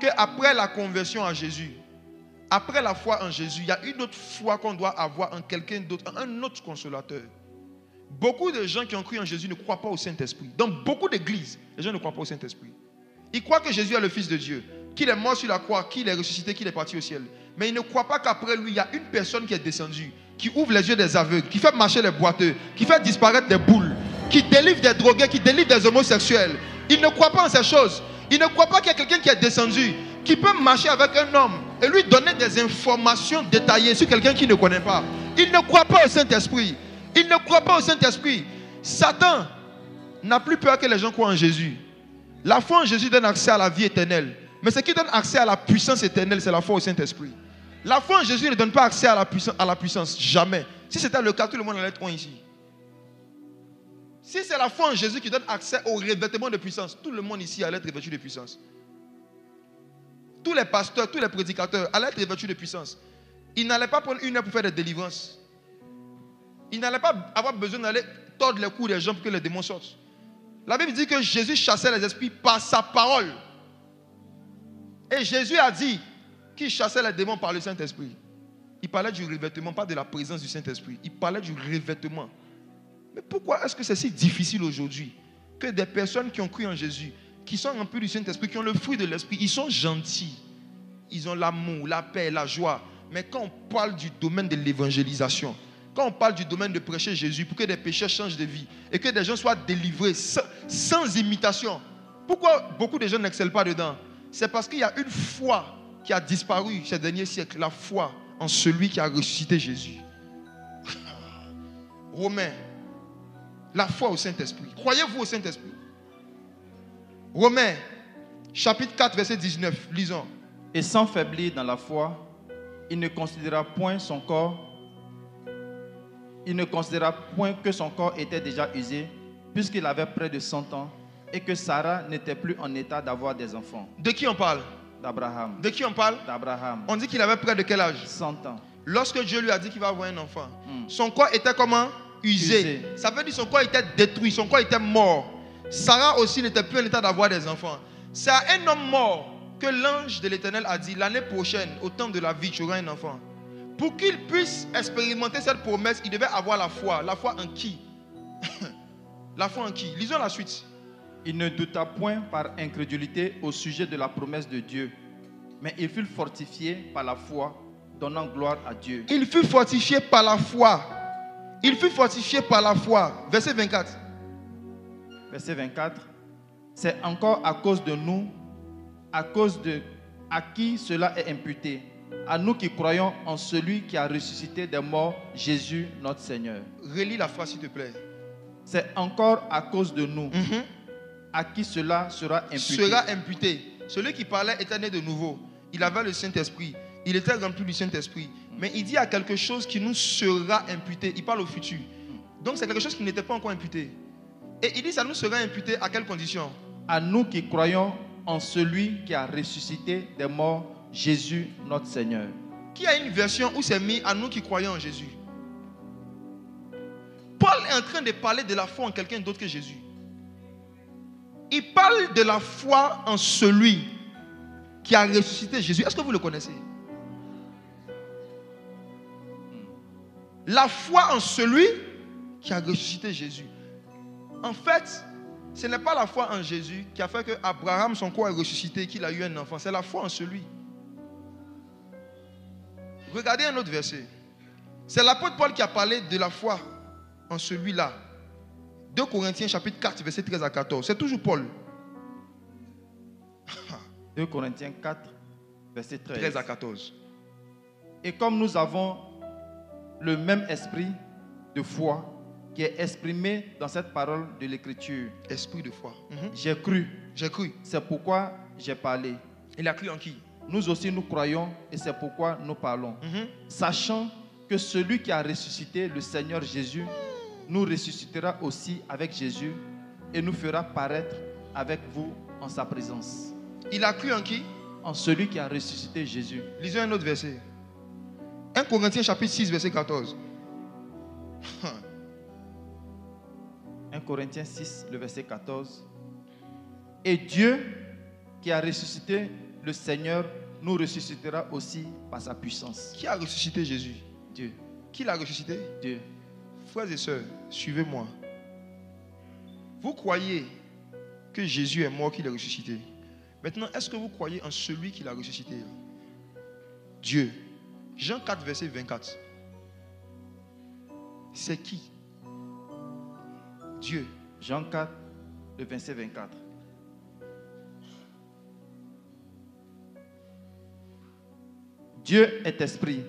qu'après la conversion à Jésus, après la foi en Jésus, il y a une autre foi qu'on doit avoir en quelqu'un d'autre, en un autre consolateur. Beaucoup de gens qui ont cru en Jésus ne croient pas au Saint-Esprit. Dans beaucoup d'églises, les gens ne croient pas au Saint-Esprit. Ils croient que Jésus est le Fils de Dieu, qu'il est mort sur la croix, qu'il est ressuscité, qu'il est parti au ciel. Mais ils ne croient pas qu'après lui, il y a une personne qui est descendue, qui ouvre les yeux des aveugles, qui fait marcher les boiteux, qui fait disparaître des boules, qui délivre des drogués, qui délivre des homosexuels. Ils ne croient pas en ces choses. Ils ne croient pas qu'il y a quelqu'un qui est descendu, qui peut marcher avec un homme et lui donner des informations détaillées sur quelqu'un qui ne connaît pas. Ils ne croient pas au Saint-Esprit. Ils ne croient pas au Saint-Esprit. Satan n'a plus peur que les gens croient en Jésus. La foi en Jésus donne accès à la vie éternelle. Mais ce qui donne accès à la puissance éternelle, c'est la foi au Saint-Esprit. La foi en Jésus ne donne pas accès à la puissance. Jamais. Si c'était le cas, tout le monde allait être loin ici. Si c'est la foi en Jésus qui donne accès au revêtement de puissance, tout le monde ici allait être revêtu de puissance. Tous les pasteurs, tous les prédicateurs allaient être revêtus de puissance. Ils n'allaient pas prendre une heure pour faire des délivrances. Ils n'allaient pas avoir besoin d'aller tordre les cous des gens pour que les démons sortent. La Bible dit que Jésus chassait les esprits par sa parole. Et Jésus a dit qu'il chassait les démons par le Saint-Esprit. Il parlait du revêtement, pas de la présence du Saint-Esprit. Il parlait du revêtement. Mais pourquoi est-ce que c'est si difficile aujourd'hui que des personnes qui ont cru en Jésus, qui sont remplies du Saint-Esprit, qui ont le fruit de l'Esprit, ils sont gentils, ils ont l'amour, la paix, la joie. Mais quand on parle du domaine de l'évangélisation, quand on parle du domaine de prêcher Jésus pour que des pécheurs changent de vie et que des gens soient délivrés sans imitation, pourquoi beaucoup de gens n'excellent pas dedans? C'est parce qu'il y a une foi qui a disparu ces derniers siècles, la foi en celui qui a ressuscité Jésus. Romains, la foi au Saint-Esprit. Croyez-vous au Saint-Esprit? Romains, chapitre 4, verset 19, lisons. Et sans faiblir dans la foi, il ne considéra point son corps. Il ne considéra point que son corps était déjà usé, puisqu'il avait près de 100 ans, et que Sarah n'était plus en état d'avoir des enfants. De qui on parle? D'Abraham. De qui on parle? D'Abraham. On dit qu'il avait près de quel âge? 100 ans. Lorsque Dieu lui a dit qu'il va avoir un enfant, son corps était comment? Usé. Ça veut dire que son corps était détruit, son corps était mort. Sarah aussi n'était plus en état d'avoir des enfants. C'est à un homme mort que l'ange de l'Éternel a dit, l'année prochaine, au temps de la vie, tu auras un enfant. Pour qu'il puisse expérimenter cette promesse, il devait avoir la foi. La foi en qui? La foi en qui? Lisons la suite. Il ne douta point par incrédulité au sujet de la promesse de Dieu, mais il fut fortifié par la foi, donnant gloire à Dieu. Il fut fortifié par la foi. Il fut fortifié par la foi. Verset 24. Verset 24. C'est encore à cause de nous, à qui cela est imputé, à nous qui croyons en celui qui a ressuscité des morts, Jésus notre Seigneur. Relis la phrase s'il te plaît. C'est encore à cause de nous, à qui cela sera imputé. Sera imputé. Celui qui parlait était né de nouveau. Il avait le Saint-Esprit. Il était rempli du Saint-Esprit. Mais il dit à quelque chose qui nous sera imputé. Il parle au futur. Donc c'est quelque chose qui n'était pas encore imputé. Et il dit ça nous sera imputé à quelles conditions? À nous qui croyons en celui qui a ressuscité des morts, Jésus notre Seigneur. Qui a une version où c'est mis à nous qui croyons en Jésus? Paul est en train de parler de la foi en quelqu'un d'autre que Jésus. Il parle de la foi en celui qui a ressuscité Jésus. Est-ce que vous le connaissez? La foi en celui qui a ressuscité Jésus. En fait, ce n'est pas la foi en Jésus qui a fait que Abraham, son corps est ressuscité et qu'il a eu un enfant. C'est la foi en celui. Regardez un autre verset. C'est l'apôtre Paul qui a parlé de la foi en celui-là. 2 Corinthiens chapitre 4, verset 13 à 14. C'est toujours Paul. 2 Corinthiens 4, verset 13 à 14. Et comme nous avons le même esprit de foi qui est exprimé dans cette parole de l'Écriture. Esprit de foi. J'ai cru. J'ai cru. C'est pourquoi j'ai parlé. Il a cru en qui? Nous aussi nous croyons et c'est pourquoi nous parlons. Sachant que celui qui a ressuscité le Seigneur Jésus nous ressuscitera aussi avec Jésus et nous fera paraître avec vous en sa présence. Il a cru en qui? En celui qui a ressuscité Jésus. Lisez un autre verset. 1 Corinthiens chapitre 6, verset 14. 1 Corinthiens 6, le verset 14. Et Dieu qui a ressuscité le Seigneur nous ressuscitera aussi par sa puissance. Qui a ressuscité Jésus? Dieu. Qui l'a ressuscité? Dieu. Frères et sœurs, suivez-moi. Vous croyez que Jésus est mort, qu'il est ressuscité. Maintenant, est-ce que vous croyez en celui qui l'a ressuscité? Dieu. Jean 4, verset 24. C'est qui? Dieu. Jean 4, le verset 24. Dieu est esprit.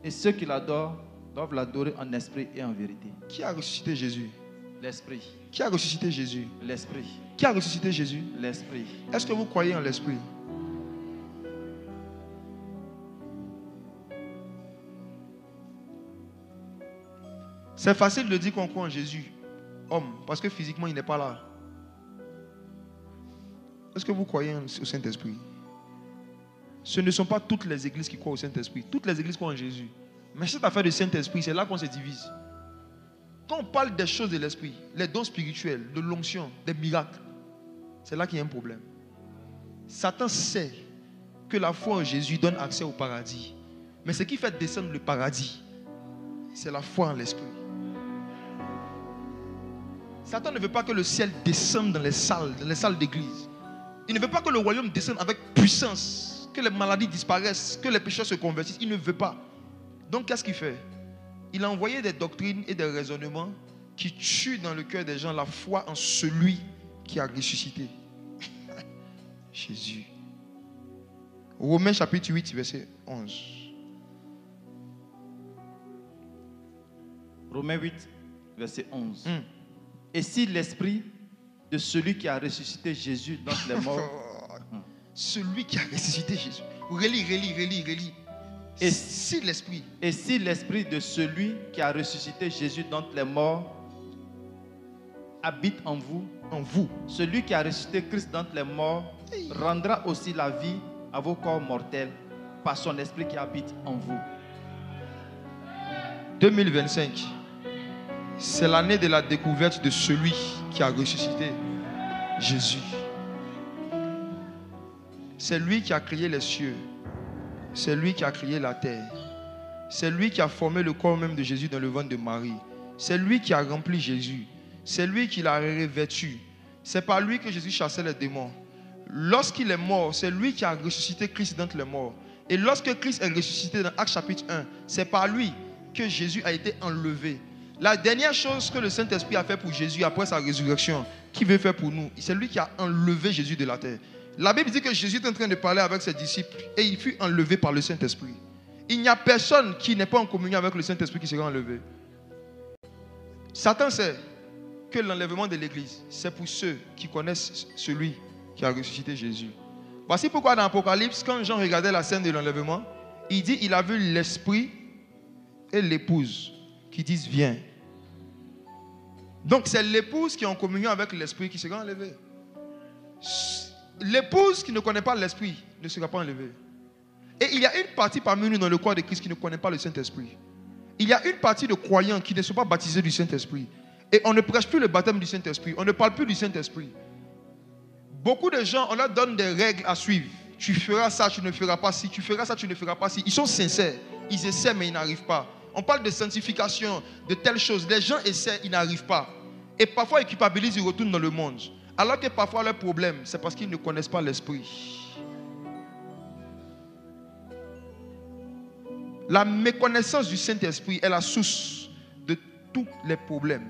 Et ceux qui l'adorent doivent l'adorer en esprit et en vérité. Qui a ressuscité Jésus? L'esprit. Qui a ressuscité Jésus? L'esprit. Qui a ressuscité Jésus? L'esprit. Est-ce que vous croyez en l'esprit? C'est facile de dire qu'on croit en Jésus, homme, parce que physiquement il n'est pas là. Est-ce que vous croyez au Saint-Esprit? Ce ne sont pas toutes les églises qui croient au Saint-Esprit. Toutes les églises croient en Jésus. Mais cette affaire du Saint-Esprit, c'est là qu'on se divise. Quand on parle des choses de l'Esprit, les dons spirituels, de l'onction, des miracles, c'est là qu'il y a un problème. Satan sait que la foi en Jésus donne accès au paradis. Mais ce qui fait descendre le paradis, c'est la foi en l'Esprit. Satan ne veut pas que le ciel descende dans les salles d'église. Il ne veut pas que le royaume descende avec puissance, que les maladies disparaissent, que les pécheurs se convertissent. Il ne veut pas. Donc qu'est-ce qu'il fait? Il a envoyé des doctrines et des raisonnements qui tuent dans le cœur des gens la foi en celui qui a ressuscité. Jésus. Romains chapitre 8, verset 11. Romains 8, verset 11. Et si l'esprit de celui qui a ressuscité Jésus d'entre les morts... Celui qui a ressuscité Jésus. Relis. Et si l'esprit... Et si l'esprit de celui qui a ressuscité Jésus d'entre les morts habite en vous, celui qui a ressuscité Christ d'entre les morts rendra aussi la vie à vos corps mortels par son esprit qui habite en vous. 2025, c'est l'année de la découverte de celui qui a ressuscité Jésus. C'est lui qui a créé les cieux. C'est lui qui a créé la terre. C'est lui qui a formé le corps même de Jésus dans le ventre de Marie. C'est lui qui a rempli Jésus. C'est lui qui l'a revêtu. C'est par lui que Jésus chassait les démons. Lorsqu'il est mort, c'est lui qui a ressuscité Christ d'entre les morts. Et lorsque Christ est ressuscité dans Actes chapitre 1, c'est par lui que Jésus a été enlevé. La dernière chose que le Saint-Esprit a fait pour Jésus après sa résurrection, qui veut faire pour nous, c'est lui qui a enlevé Jésus de la terre. La Bible dit que Jésus est en train de parler avec ses disciples et il fut enlevé par le Saint-Esprit. Il n'y a personne qui n'est pas en communion avec le Saint-Esprit qui sera enlevé. Satan sait que l'enlèvement de l'Église, c'est pour ceux qui connaissent celui qui a ressuscité Jésus. Voici pourquoi dans l'Apocalypse, quand Jean regardait la scène de l'enlèvement, il dit il a vu l'Esprit et l'épouse qui disent viens. Donc c'est l'épouse qui est en communion avec l'Esprit qui sera enlevée. L'épouse qui ne connaît pas l'Esprit ne sera pas enlevée. Et il y a une partie parmi nous dans le corps de Christ qui ne connaît pas le Saint-Esprit. Il y a une partie de croyants qui ne sont pas baptisés du Saint-Esprit. Et on ne prêche plus le baptême du Saint-Esprit. On ne parle plus du Saint-Esprit. Beaucoup de gens, on leur donne des règles à suivre. Tu feras ça, tu ne feras pas ci. Tu feras ça, tu ne feras pas ci. Ils sont sincères. Ils essaient, mais ils n'arrivent pas. On parle de sanctification, de telles choses. Les gens essaient, ils n'arrivent pas. Et parfois, ils culpabilisent, ils retournent dans le monde. Alors que parfois, leur problème, c'est parce qu'ils ne connaissent pas l'Esprit. La méconnaissance du Saint-Esprit est la source de tous les problèmes.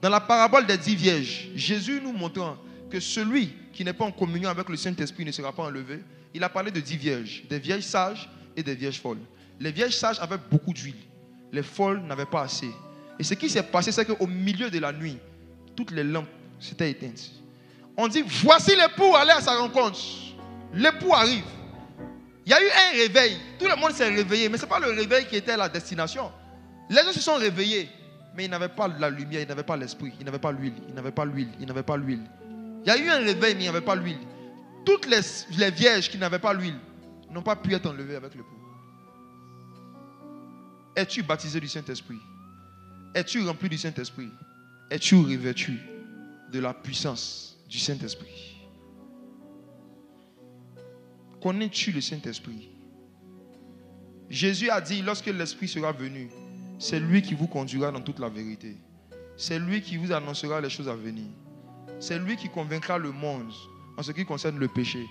Dans la parabole des 10 vierges, Jésus nous montrant que celui qui n'est pas en communion avec le Saint-Esprit ne sera pas enlevé, il a parlé de 10 vierges, des vierges sages et des vierges folles. Les vierges sages avaient beaucoup d'huile, les folles n'avaient pas assez. Et ce qui s'est passé, c'est qu'au milieu de la nuit, toutes les lampes s'étaient éteintes. On dit, voici l'époux, allez à sa rencontre. L'époux arrive. Il y a eu un réveil. Tout le monde s'est réveillé. Mais ce n'est pas le réveil qui était la destination. Les gens se sont réveillés. Mais ils n'avaient pas la lumière, ils n'avaient pas l'esprit, ils n'avaient pas l'huile, ils n'avaient pas l'huile, ils n'avaient pas l'huile. Il y a eu un réveil, mais il n'y avait pas l'huile. Toutes les vierges qui n'avaient pas l'huile n'ont pas pu être enlevées avec l'époux. Es-tu baptisé du Saint-Esprit? Es-tu rempli du Saint-Esprit? Es-tu revêtu de la puissance du Saint-Esprit? Connais-tu le Saint-Esprit? Jésus a dit, lorsque l'Esprit sera venu, c'est lui qui vous conduira dans toute la vérité. C'est lui qui vous annoncera les choses à venir. C'est lui qui convaincra le monde en ce qui concerne le péché.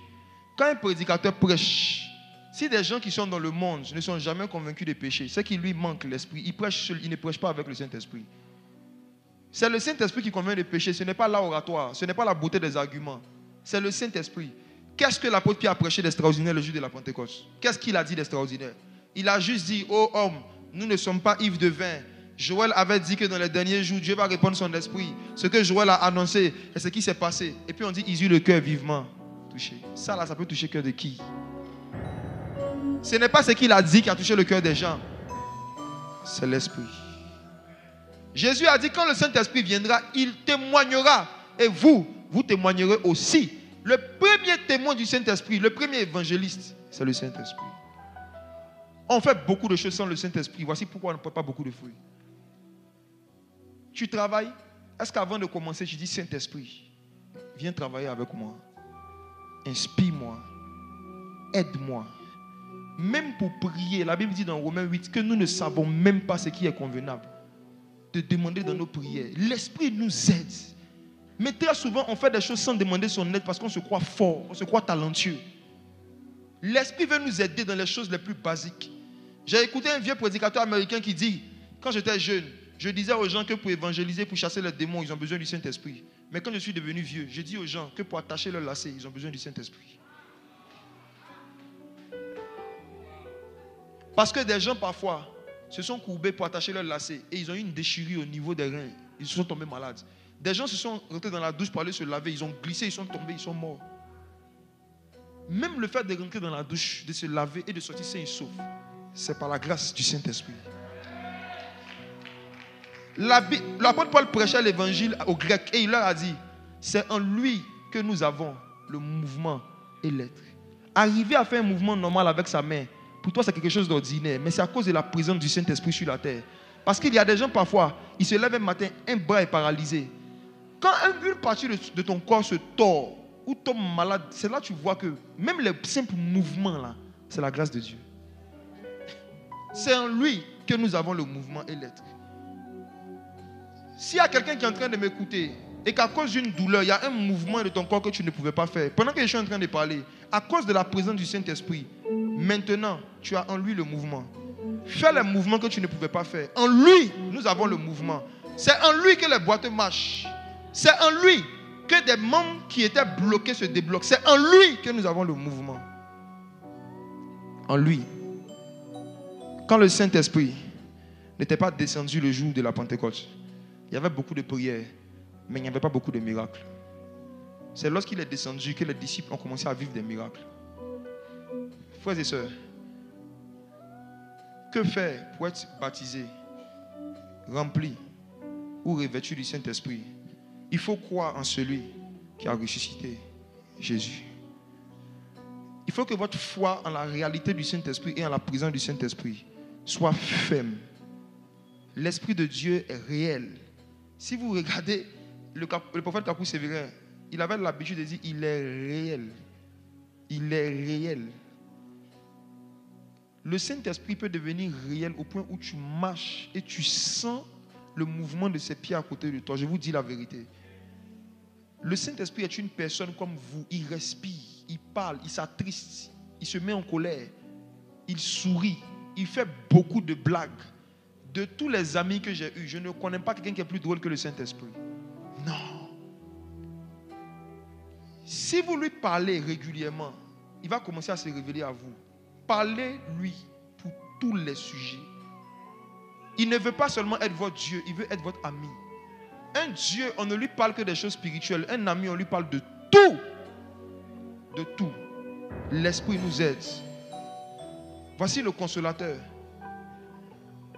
Quand un prédicateur prêche, si des gens qui sont dans le monde ne sont jamais convaincus des péchés, c'est qu'il lui manque l'Esprit. Il prêche seul, il ne prêche pas avec le Saint-Esprit. C'est le Saint-Esprit qui convainc des péchés. Ce n'est pas l'oratoire, ce n'est pas la beauté des arguments. C'est le Saint-Esprit. Qu'est-ce que l'apôtre Pierre a prêché d'extraordinaire le jour de la Pentecôte? Qu'est-ce qu'il a dit d'extraordinaire? Il a juste dit, ô homme, nous ne sommes pas ivres de vin. Joël avait dit que dans les derniers jours, Dieu va répandre son esprit. Ce que Joël a annoncé et ce qui s'est passé. Et puis on dit, ils eurent le cœur vivement touché. Ça là, ça peut toucher le cœur de qui? Ce n'est pas ce qu'il a dit qui a touché le cœur des gens. C'est l'esprit. Jésus a dit, quand le Saint-Esprit viendra, il témoignera. Et vous témoignerez aussi. Le premier témoin du Saint-Esprit, le premier évangéliste, c'est le Saint-Esprit. On fait beaucoup de choses sans le Saint-Esprit. Voici pourquoi on ne porte pas beaucoup de fruits. Tu travailles. Est-ce qu'avant de commencer, tu dis Saint-Esprit, viens travailler avec moi. Inspire-moi. Aide-moi. Même pour prier, la Bible dit dans Romains 8 que nous ne savons même pas ce qui est convenable de demander dans nos prières. L'Esprit nous aide. Mais très souvent, on fait des choses sans demander son aide parce qu'on se croit fort, on se croit talentueux. L'Esprit veut nous aider dans les choses les plus basiques. J'ai écouté un vieux prédicateur américain qui dit, quand j'étais jeune, je disais aux gens que pour évangéliser, pour chasser les démons, ils ont besoin du Saint-Esprit. Mais quand je suis devenu vieux, je dis aux gens que pour attacher leurs lacets, ils ont besoin du Saint-Esprit. Parce que des gens parfois se sont courbés pour attacher leurs lacets et ils ont eu une déchirure au niveau des reins. Ils se sont tombés malades. Des gens se sont rentrés dans la douche pour aller se laver, ils ont glissé, ils sont tombés, ils sont morts. Même le fait de rentrer dans la douche, de se laver et de sortir sain et sauf, c'est par la grâce du Saint-Esprit. L'apôtre Paul prêchait l'évangile aux Grecs et il leur a dit, c'est en lui que nous avons le mouvement et l'être. Arriver à faire un mouvement normal avec sa main, pour toi c'est quelque chose d'ordinaire, mais c'est à cause de la présence du Saint-Esprit sur la terre. Parce qu'il y a des gens parfois, ils se lèvent un matin, un bras est paralysé. Quand une partie de ton corps se tord ou tombe malade, c'est là que tu vois que même les simples mouvements là, c'est la grâce de Dieu. C'est en lui que nous avons le mouvement et l'être. S'il y a quelqu'un qui est en train de m'écouter et qu'à cause d'une douleur, il y a un mouvement de ton corps que tu ne pouvais pas faire, pendant que je suis en train de parler, à cause de la présence du Saint-Esprit, maintenant, tu as en lui le mouvement. Fais les mouvements que tu ne pouvais pas faire. En lui, nous avons le mouvement. C'est en lui que les boîtes marchent. C'est en lui que des membres qui étaient bloqués se débloquent. C'est en lui que nous avons le mouvement. En lui. Quand le Saint-Esprit n'était pas descendu le jour de la Pentecôte, il y avait beaucoup de prières, mais il n'y avait pas beaucoup de miracles. C'est lorsqu'il est descendu que les disciples ont commencé à vivre des miracles. Frères et sœurs, que faire pour être baptisé, rempli ou revêtu du Saint-Esprit? Il faut croire en celui qui a ressuscité Jésus. Il faut que votre foi en la réalité du Saint-Esprit et en la présence du Saint-Esprit soit ferme. L'Esprit de Dieu est réel. Si vous regardez le prophète Capou Sévérin, il avait l'habitude de dire il est réel. Il est réel. Le Saint-Esprit peut devenir réel au point où tu marches et tu sens le mouvement de ses pieds à côté de toi. Je vous dis la vérité. Le Saint-Esprit est une personne comme vous. Il respire, il parle, il s'attriste, il se met en colère, il sourit, il fait beaucoup de blagues. De tous les amis que j'ai eus, je ne connais pas quelqu'un qui est plus drôle que le Saint-Esprit. Non. Si vous lui parlez régulièrement, il va commencer à se révéler à vous. Parlez-lui pour tous les sujets. Il ne veut pas seulement être votre Dieu, il veut être votre ami. Un Dieu, on ne lui parle que des choses spirituelles. Un ami, on lui parle de tout. De tout. L'Esprit nous aide. Voici le consolateur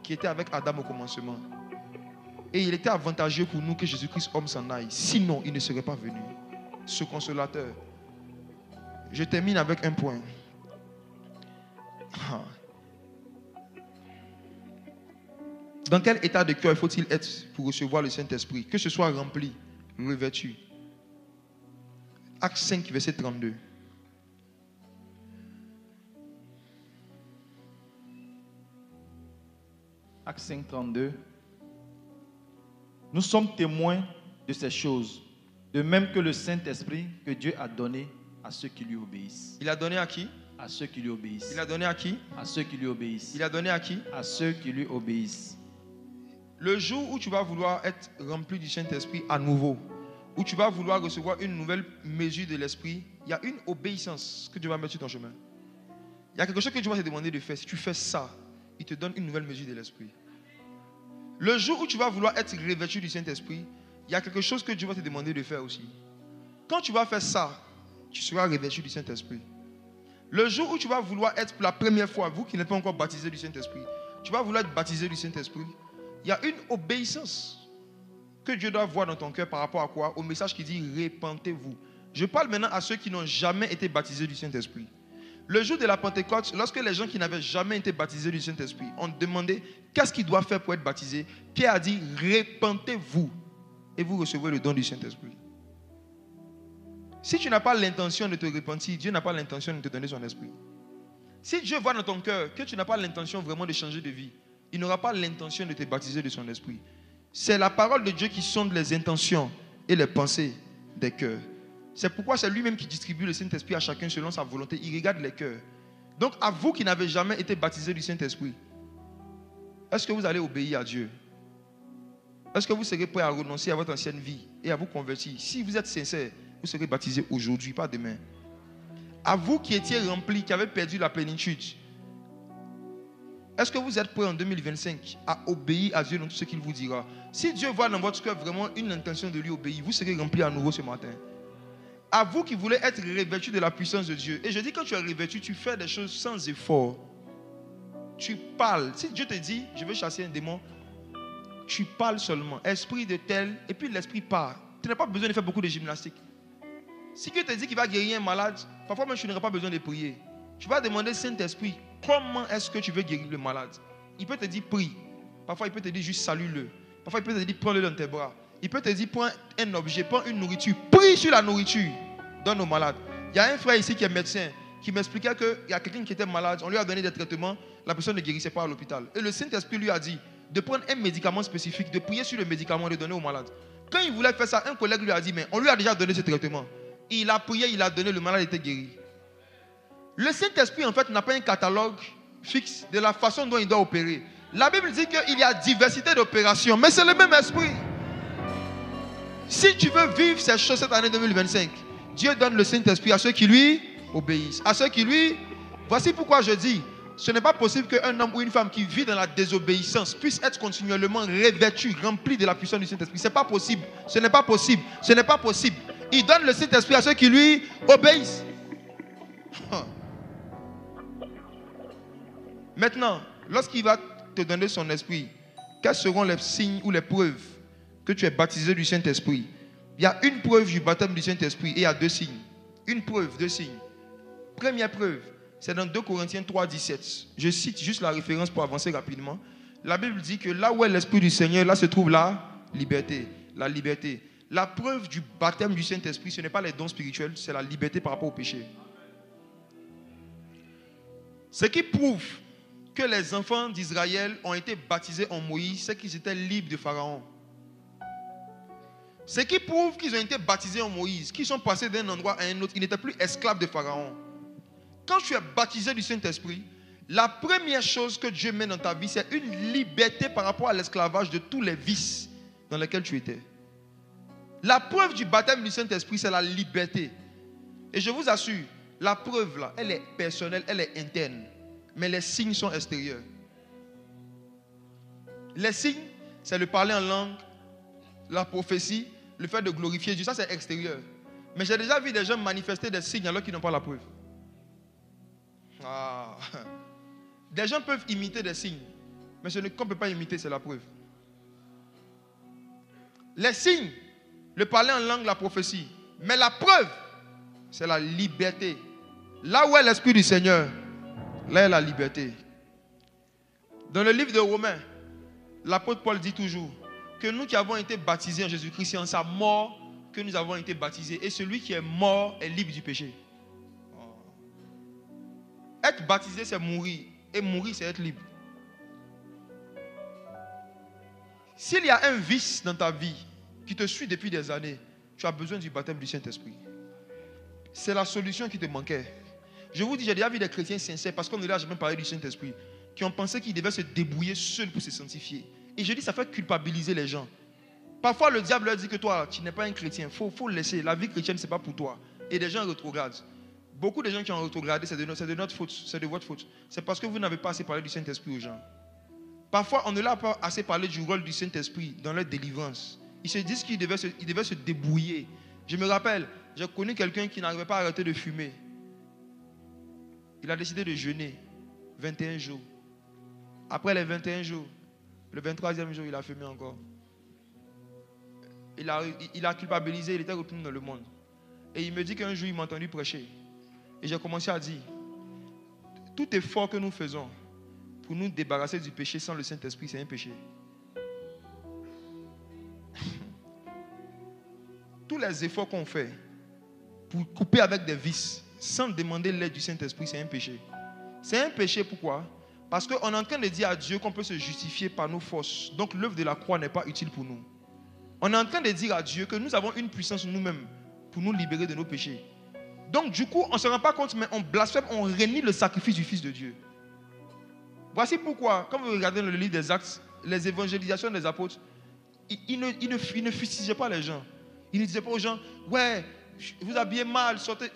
qui était avec Adam au commencement. Et il était avantageux pour nous que Jésus-Christ, homme, s'en aille. Sinon, il ne serait pas venu. Ce consolateur. Je termine avec un point. Dans quel état de cœur faut-il être pour recevoir le Saint-Esprit? Que ce soit rempli, revêtu. Acte 5, verset 32. Actes 5, 32. Nous sommes témoins de ces choses, de même que le Saint-Esprit que Dieu a donné à ceux qui lui obéissent. Il a donné à qui? À ceux qui lui obéissent. Il a donné à qui? À ceux qui lui obéissent. Il a donné à qui? À ceux qui lui obéissent. Le jour où tu vas vouloir être rempli du Saint-Esprit à nouveau, où tu vas vouloir recevoir une nouvelle mesure de l'Esprit, il y a une obéissance que Dieu va mettre sur ton chemin. Il y a quelque chose que Dieu va te demander de faire. Si tu fais ça, il te donne une nouvelle mesure de l'Esprit. Le jour où tu vas vouloir être revêtu du Saint-Esprit, il y a quelque chose que Dieu va te demander de faire aussi. Quand tu vas faire ça, tu seras revêtu du Saint-Esprit. Le jour où tu vas vouloir être pour la première fois, vous qui n'êtes pas encore baptisé du Saint-Esprit, tu vas vouloir être baptisé du Saint-Esprit, il y a une obéissance que Dieu doit voir dans ton cœur par rapport à quoi? Au message qui dit répentez-vous. Je parle maintenant à ceux qui n'ont jamais été baptisés du Saint-Esprit. Le jour de la Pentecôte, lorsque les gens qui n'avaient jamais été baptisés du Saint-Esprit ont demandé qu'est-ce qu'ils doivent faire pour être baptisés, Pierre a dit répentez-vous et vous recevrez le don du Saint-Esprit. Si tu n'as pas l'intention de te repentir, Dieu n'a pas l'intention de te donner son esprit. Si Dieu voit dans ton cœur que tu n'as pas l'intention vraiment de changer de vie, il n'aura pas l'intention de te baptiser de son esprit. C'est la parole de Dieu qui sonde les intentions et les pensées des cœurs. C'est pourquoi c'est lui-même qui distribue le Saint-Esprit à chacun selon sa volonté. Il regarde les cœurs. Donc à vous qui n'avez jamais été baptisés du Saint-Esprit, est-ce que vous allez obéir à Dieu? Est-ce que vous serez prêt à renoncer à votre ancienne vie et à vous convertir? Si vous êtes sincère, vous serez baptisé aujourd'hui, pas demain. À vous qui étiez remplis, qui avez perdu la plénitude, est-ce que vous êtes prêts en 2025 à obéir à Dieu dans tout ce qu'il vous dira? Si Dieu voit dans votre cœur vraiment une intention de lui obéir, vous serez remplis à nouveau ce matin. À vous qui voulez être revêtus de la puissance de Dieu. Et je dis, quand tu es revêtu, tu fais des choses sans effort. Tu parles. Si Dieu te dit, je veux chasser un démon, tu parles seulement. Esprit de tel, et puis l'esprit part. Tu n'as pas besoin de faire beaucoup de gymnastique. Si Dieu te dit qu'il va guérir un malade, parfois même tu n'auras pas besoin de prier. Tu vas demander Saint-Esprit, comment est-ce que tu veux guérir le malade? Il peut te dire prie. Parfois il peut te dire juste salue-le. Parfois il peut te dire prends-le dans tes bras. Il peut te dire prends un objet, prends une nourriture. Prie sur la nourriture. Donne aux malades. Il y a un frère ici qui est médecin qui m'expliquait qu'il y a quelqu'un qui était malade. On lui a donné des traitements. La personne ne guérissait pas à l'hôpital. Et le Saint-Esprit lui a dit de prendre un médicament spécifique, de prier sur le médicament et de donner aux malades. Quand il voulait faire ça, un collègue lui a dit mais on lui a déjà donné ce traitement. Il a prié, il a donné, le malade était guéri. Le Saint-Esprit, en fait, n'a pas un catalogue fixe de la façon dont il doit opérer. La Bible dit qu'il y a diversité d'opérations, mais c'est le même esprit. Si tu veux vivre ces choses cette année 2025, Dieu donne le Saint-Esprit à ceux qui lui obéissent. À ceux qui lui... Voici pourquoi je dis, ce n'est pas possible qu'un homme ou une femme qui vit dans la désobéissance puisse être continuellement revêtu, rempli de la puissance du Saint-Esprit. Ce n'est pas possible. Ce n'est pas possible. Ce n'est pas possible. Il donne le Saint-Esprit à ceux qui lui obéissent. Maintenant, lorsqu'il va te donner son esprit, quels seront les signes ou les preuves que tu es baptisé du Saint-Esprit? Il y a une preuve du baptême du Saint-Esprit et il y a deux signes. Une preuve, deux signes. Première preuve, c'est dans 2 Corinthiens 3, 17. Je cite juste la référence pour avancer rapidement. La Bible dit que là où est l'Esprit du Seigneur, là se trouve la liberté. La liberté. La preuve du baptême du Saint-Esprit, ce n'est pas les dons spirituels, c'est la liberté par rapport au péché. Ce qui prouve que les enfants d'Israël ont été baptisés en Moïse, c'est qu'ils étaient libres de Pharaon. Ce qui prouve qu'ils ont été baptisés en Moïse, qu'ils sont passés d'un endroit à un autre, ils n'étaient plus esclaves de Pharaon. Quand tu es baptisé du Saint-Esprit, la première chose que Dieu met dans ta vie, c'est une liberté par rapport à l'esclavage de tous les vices dans lesquels tu étais. La preuve du baptême du Saint-Esprit, c'est la liberté. Et je vous assure, la preuve là, elle est personnelle, elle est interne. Mais les signes sont extérieurs. Les signes, c'est le parler en langue, la prophétie, le fait de glorifier Dieu. Ça, c'est extérieur. Mais j'ai déjà vu des gens manifester des signes alors qu'ils n'ont pas la preuve. Ah. Des gens peuvent imiter des signes. Mais ce qu'on ne peut pas imiter, c'est la preuve. Les signes, le parler en langue, la prophétie. Mais la preuve, c'est la liberté. Là où est l'Esprit du Seigneur, là est la liberté. Dans le livre de Romains, l'apôtre Paul dit toujours que nous qui avons été baptisés en Jésus-Christ, c'est en sa mort que nous avons été baptisés. Et celui qui est mort est libre du péché. Être baptisé, c'est mourir. Et mourir, c'est être libre. S'il y a un vice dans ta vie qui te suit depuis des années, tu as besoin du baptême du Saint-Esprit. C'est la solution qui te manquait. Je vous dis, j'ai déjà vu des chrétiens sincères, parce qu'on ne l'a jamais parlé du Saint-Esprit, qui ont pensé qu'ils devaient se débrouiller seuls pour se sanctifier. Et je dis, ça fait culpabiliser les gens. Parfois, le diable leur dit que toi, tu n'es pas un chrétien. Il faut le laisser. La vie chrétienne, ce n'est pas pour toi. Et des gens rétrogradent. Beaucoup de gens qui ont rétrogradé, c'est de notre faute. C'est de votre faute. C'est parce que vous n'avez pas assez parlé du Saint-Esprit aux gens. Parfois, on ne l'a pas assez parlé du rôle du Saint-Esprit dans leur délivrance. Ils se disent qu'ils devaient se débrouiller. Je me rappelle, j'ai connu quelqu'un qui n'arrivait pas à arrêter de fumer. Il a décidé de jeûner 21 jours. Après les 21 jours, le 23e jour, il a fumé encore. Il a culpabilisé, il était retourné dans le monde. Et il me dit qu'un jour, il m'a entendu prêcher. Et j'ai commencé à dire, tout effort que nous faisons pour nous débarrasser du péché sans le Saint-Esprit, c'est un péché. Tous les efforts qu'on fait pour couper avec des vices sans demander l'aide du Saint-Esprit, c'est un péché. C'est un péché pourquoi? Parce qu'on est en train de dire à Dieu qu'on peut se justifier par nos forces. Donc l'œuvre de la croix n'est pas utile pour nous. On est en train de dire à Dieu que nous avons une puissance nous-mêmes pour nous libérer de nos péchés. Donc du coup, on ne se rend pas compte, mais on blasphème, on renie le sacrifice du Fils de Dieu. Voici pourquoi, quand vous regardez le livre des Actes, les évangélisations des apôtres, ils ne fustigeaient pas les gens. Ils ne disaient pas aux gens, ouais, vous habillez mal, sortez.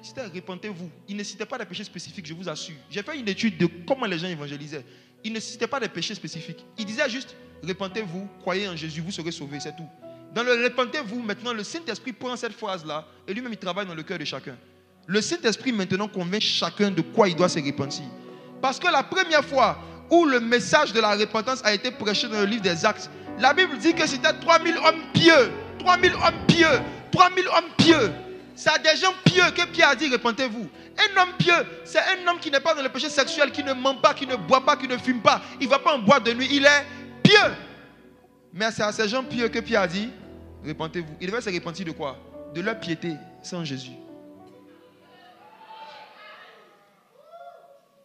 C'était repentez-vous. Ils ne citaient pas des péchés spécifiques, je vous assure. J'ai fait une étude de comment les gens évangélisaient. Ils ne citaient pas des péchés spécifiques. Ils disaient juste, repentez-vous, croyez en Jésus, vous serez sauvés, c'est tout. Dans le repentez-vous, maintenant, le Saint-Esprit prend cette phrase-là et lui-même, il travaille dans le cœur de chacun. Le Saint-Esprit, maintenant, convainc chacun de quoi il doit se repentir. Parce que la première fois où le message de la repentance a été prêché dans le livre des Actes, la Bible dit que c'était 3000 hommes pieux. 3000 hommes pieux. 3000 hommes pieux. C'est à des gens pieux que Pierre a dit repentez-vous. Un homme pieux, c'est un homme qui n'est pas dans le péché sexuel, qui ne ment pas, qui ne boit pas, qui ne fume pas. Il ne va pas en boîte de nuit. Il est pieux. Mais c'est à ces gens pieux que Pierre a dit repentez-vous. Il devait se repentir de quoi? De leur piété sans Jésus.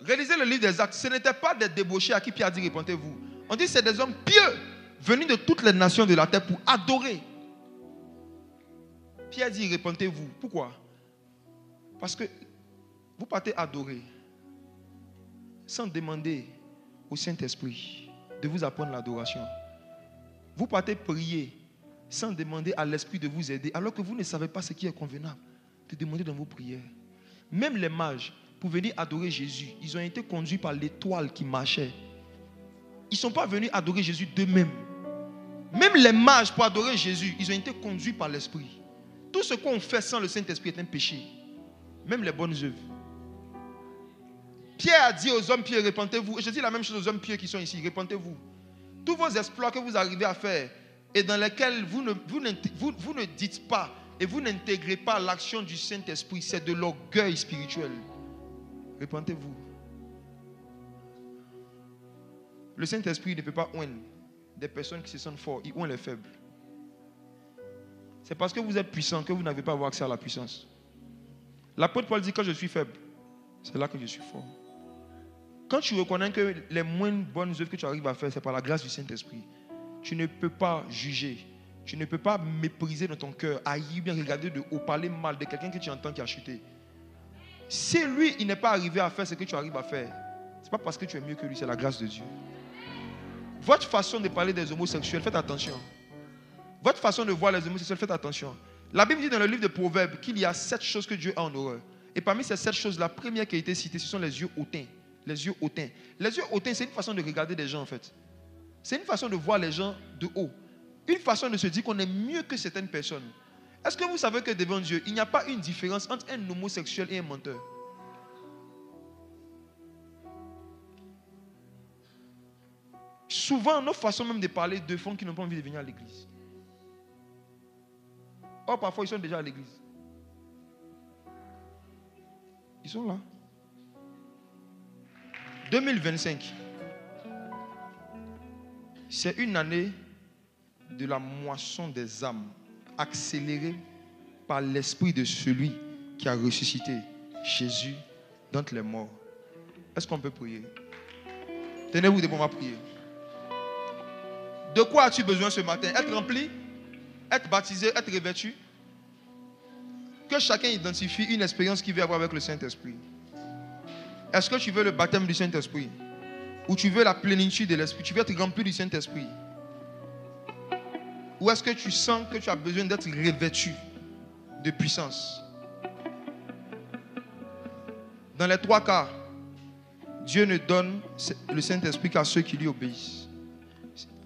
Réalisez le livre des Actes. Ce n'était pas des débauchés à qui Pierre a dit repentez-vous. On dit que c'est des hommes pieux venus de toutes les nations de la terre pour adorer. Pierre dit repentez-vous. Pourquoi? Parce que vous partez adorer sans demander au Saint-Esprit de vous apprendre l'adoration. Vous partez prier sans demander à l'Esprit de vous aider, alors que vous ne savez pas ce qui est convenable de demander dans vos prières. Même les mages, pour venir adorer Jésus, ils ont été conduits par l'étoile qui marchait. Ils ne sont pas venus adorer Jésus d'eux-mêmes. Même les mages, pour adorer Jésus, ils ont été conduits par l'Esprit. Tout ce qu'on fait sans le Saint-Esprit est un péché. Même les bonnes œuvres. Pierre a dit aux hommes pieux, repentez-vous. Et je dis la même chose aux hommes pieux qui sont ici, repentez-vous. Tous vos exploits que vous arrivez à faire et dans lesquels vous ne dites pas et vous n'intégrez pas l'action du Saint-Esprit, c'est de l'orgueil spirituel. Repentez-vous. Le Saint-Esprit ne peut pas oindre des personnes qui se sentent fortes, il oint les faibles. C'est parce que vous êtes puissant que vous n'avez pas accès à la puissance. L'apôtre Paul dit quand je suis faible, c'est là que je suis fort. Quand tu reconnais que les moins bonnes œuvres que tu arrives à faire, c'est par la grâce du Saint-Esprit, tu ne peux pas juger, tu ne peux pas mépriser dans ton cœur, haïr, bien regarder de haut, parler mal de quelqu'un que tu entends qui a chuté. Si lui, il n'est pas arrivé à faire ce que tu arrives à faire, ce n'est pas parce que tu es mieux que lui, c'est la grâce de Dieu. Votre façon de parler des homosexuels, faites attention. Votre façon de voir les homosexuels, faites attention. La Bible dit dans le livre de Proverbes qu'il y a 7 choses que Dieu a en horreur. Et parmi ces 7 choses, la première qui a été citée, ce sont les yeux hautains. Les yeux hautains. Les yeux hautains, c'est une façon de regarder des gens en fait. C'est une façon de voir les gens de haut. Une façon de se dire qu'on est mieux que certaines personnes. Est-ce que vous savez que devant Dieu, il n'y a pas une différence entre un homosexuel et un menteur? Souvent, nos façons même de parler de font qu'ils n'ont pas envie de venir à l'église. Or, parfois, ils sont déjà à l'église. Ils sont là. 2025, c'est une année de la moisson des âmes, accélérée par l'esprit de celui qui a ressuscité Jésus d'entre les morts. Est-ce qu'on peut prier? Tenez-vous debout, on va prier. De quoi as-tu besoin ce matin? Être rempli? Être baptisé? Être revêtu? Que chacun identifie une expérience qu'il veut avoir avec le Saint-Esprit. Est-ce que tu veux le baptême du Saint-Esprit? Ou tu veux la plénitude de l'Esprit? Tu veux être rempli du Saint-Esprit? Ou est-ce que tu sens que tu as besoin d'être revêtu de puissance? Dans les 3 cas, Dieu ne donne le Saint-Esprit qu'à ceux qui lui obéissent.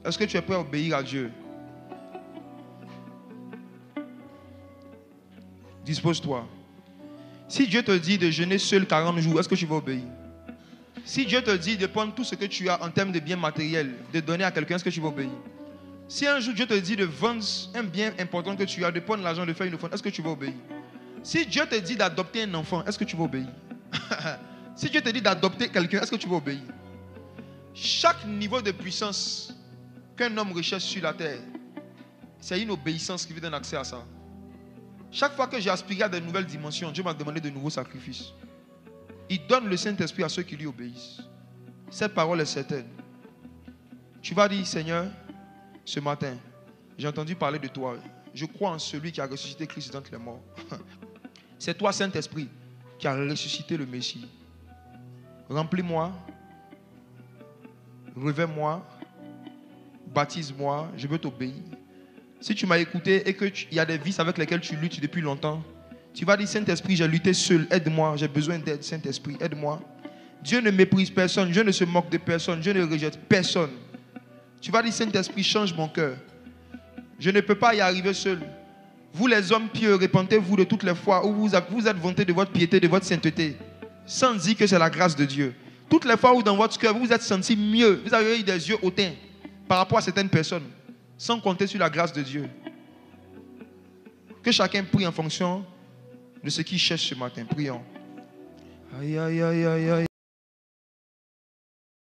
Est-ce que tu es prêt à obéir à Dieu? Dispose-toi. Si Dieu te dit de jeûner seul 40 jours, est-ce que tu vas obéir? Si Dieu te dit de prendre tout ce que tu as en termes de biens matériels, de donner à quelqu'un, est-ce que tu vas obéir? Si un jour Dieu te dit de vendre un bien important que tu as, de prendre l'argent, de faire une offrande, est-ce que tu vas obéir? Si Dieu te dit d'adopter un enfant, est-ce que tu vas obéir? Si Dieu te dit d'adopter quelqu'un, est-ce que tu vas obéir? Chaque niveau de puissance qu'un homme recherche sur la terre, c'est une obéissance qui lui donne accès à ça. Chaque fois que j'ai aspiré à de nouvelles dimensions, Dieu m'a demandé de nouveaux sacrifices. Il donne le Saint-Esprit à ceux qui lui obéissent. Cette parole est certaine. Tu vas dire, Seigneur, ce matin, j'ai entendu parler de toi. Je crois en celui qui a ressuscité Christ d'entre les morts. C'est toi, Saint-Esprit, qui a ressuscité le Messie. Remplis-moi, revêts-moi, baptise-moi, je veux t'obéir. Si tu m'as écouté et qu'il y a des vices avec lesquels tu luttes depuis longtemps, tu vas dire, Saint-Esprit, j'ai lutté seul, aide-moi, j'ai besoin d'aide, Saint-Esprit, aide-moi. Dieu ne méprise personne, Dieu ne se moque de personne, Dieu ne rejette personne. Tu vas dire, Saint-Esprit, change mon cœur. Je ne peux pas y arriver seul. Vous les hommes pieux, répentez-vous de toutes les fois où vous êtes vantés de votre piété, de votre sainteté, sans dire que c'est la grâce de Dieu. Toutes les fois où dans votre cœur vous vous êtes senti mieux, vous avez eu des yeux hautains par rapport à certaines personnes, sans compter sur la grâce de Dieu. Que chacun prie en fonction de ce qu'il cherche ce matin. Prions. Aïe, aïe, aïe, aïe, aïe.